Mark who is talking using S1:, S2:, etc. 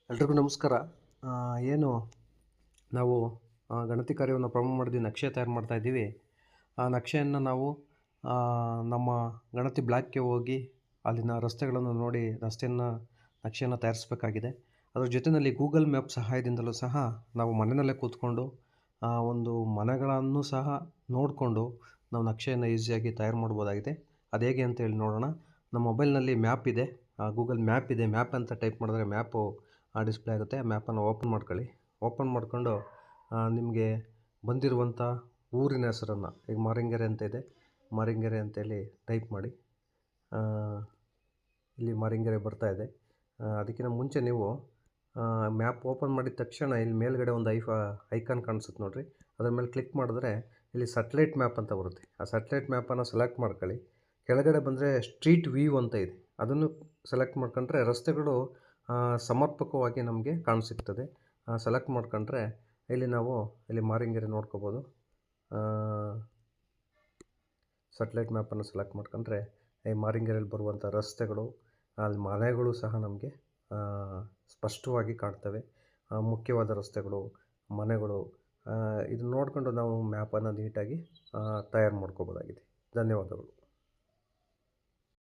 S1: ಎಲ್ರಿಗೂ ನಮಸ್ಕಾರ. ಆ, ಏನು ನಾವು ಗಣತಿ ಕಾರ್ಯವನ್ನು ಪ್ರಾರಂಭ ಮಾಡಿದ್ವಿ, ನಕ್ಷೆ ತಯಾರು ಮಾಡ್ತಾ ಇದ್ದೀವಿ. ಆ ನಕ್ಷೆಯನ್ನು ನಾವು ಆ, ನಮ್ಮ ಗಣತಿ ಬ್ಲಾಕ್ಗೆ ಹೋಗಿ ಅಲ್ಲಿನ ರಸ್ತೆಗಳನ್ನು ನೋಡಿ ನಕ್ಷೆಯನ್ನು ತಯಾರಿಸಬೇಕಾಗಿದೆ. ಅದರ ಜೊತೆಯಲ್ಲಿ ಗೂಗಲ್ ಮ್ಯಾಪ್ ಸಹಾಯದಿಂದಲೂ ಸಹ ನಾವು ಮನೆಯಲ್ಲೇ ಕೂತ್ಕೊಂಡು ಒಂದು ಮನೆಗಳನ್ನು ಸಹ ನೋಡಿಕೊಂಡು ನಾವು ನಕ್ಷೆಯನ್ನು ಈಸಿಯಾಗಿ ತಯಾರು ಮಾಡ್ಬೋದಾಗಿದೆ. ಅದು ಹೇಗೆ ಅಂತೇಳಿ ನೋಡೋಣ. ನಮ್ಮ ಮೊಬೈಲ್ನಲ್ಲಿ ಮ್ಯಾಪ್ ಇದೆ, ಗೂಗಲ್ ಮ್ಯಾಪ್ ಇದೆ. ಮ್ಯಾಪ್ ಅಂತ ಟೈಪ್ ಮಾಡಿದ್ರೆ ಮ್ಯಾಪು ಡಿಸ್ಪ್ಲೇ ಆಗುತ್ತೆ. ಆ ಮ್ಯಾಪನ್ನು ಓಪನ್ ಮಾಡ್ಕೊಳ್ಳಿ. ಓಪನ್ ಮಾಡಿಕೊಂಡು ನಿಮಗೆ ಬಂದಿರುವಂಥ ಊರಿನ ಹೆಸರನ್ನು, ಈಗ ಮಾರಿಂಗೆರೆ ಅಂತ ಇದೆ, ಮಾರಿಂಗೆರೆ ಅಂತೇಳಿ ಟೈಪ್ ಮಾಡಿ. ಇಲ್ಲಿ ಮಾರಿಂಗೆರೆ ಬರ್ತಾ ಇದೆ. ಅದಕ್ಕಿಂತ ಮುಂಚೆ ನೀವು ಮ್ಯಾಪ್ ಓಪನ್ ಮಾಡಿದ ತಕ್ಷಣ ಇಲ್ಲಿ ಮೇಲ್ಗಡೆ ಒಂದು ಐಕಾನ್ ಕಾಣಿಸುತ್ತೆ ನೋಡಿರಿ. ಅದ್ರ ಮೇಲೆ ಕ್ಲಿಕ್ ಮಾಡಿದ್ರೆ ಇಲ್ಲಿ ಸೆಟಲೈಟ್ ಮ್ಯಾಪ್ ಅಂತ ಬರುತ್ತೆ. ಆ ಸೆಟಲೈಟ್ ಮ್ಯಾಪನ್ನು ಸೆಲೆಕ್ಟ್ ಮಾಡ್ಕೊಳ್ಳಿ. ಕೆಳಗಡೆ ಬಂದರೆ ಸ್ಟ್ರೀಟ್ ವ್ಯೂ ಅಂತ ಇದೆ, ಅದನ್ನು ಸೆಲೆಕ್ಟ್ ಮಾಡ್ಕೊಂಡ್ರೆ ರಸ್ತೆಗಳು ಸಮರ್ಪಕವಾಗಿ ನಮಗೆ ಕಾಣಸಿಗ್ತದೆ. ಸೆಲೆಕ್ಟ್ ಮಾಡ್ಕೊಂಡ್ರೆ ಇಲ್ಲಿ ಮಾರಿಂಗೆರೆ ನೋಡ್ಕೋಬೋದು. ಸೆಟಲೈಟ್ ಮ್ಯಾಪನ್ನು ಸೆಲೆಕ್ಟ್ ಮಾಡ್ಕೊಂಡ್ರೆ ಈ ಮಾರಿಂಗೆರೆಯಲ್ಲಿ ಬರುವಂಥ ರಸ್ತೆಗಳು, ಅಲ್ಲಿ ಮನೆಗಳು ಸಹ ನಮಗೆ ಸ್ಪಷ್ಟವಾಗಿ ಕಾಣ್ತವೆ. ಮುಖ್ಯವಾದ ರಸ್ತೆಗಳು, ಮನೆಗಳು, ಇದನ್ನು ನೋಡಿಕೊಂಡು ನಾವು ಮ್ಯಾಪನ್ನು ನೀಟಾಗಿ ತಯಾರು ಮಾಡ್ಕೋಬೋದಾಗಿದೆ. ಧನ್ಯವಾದಗಳು.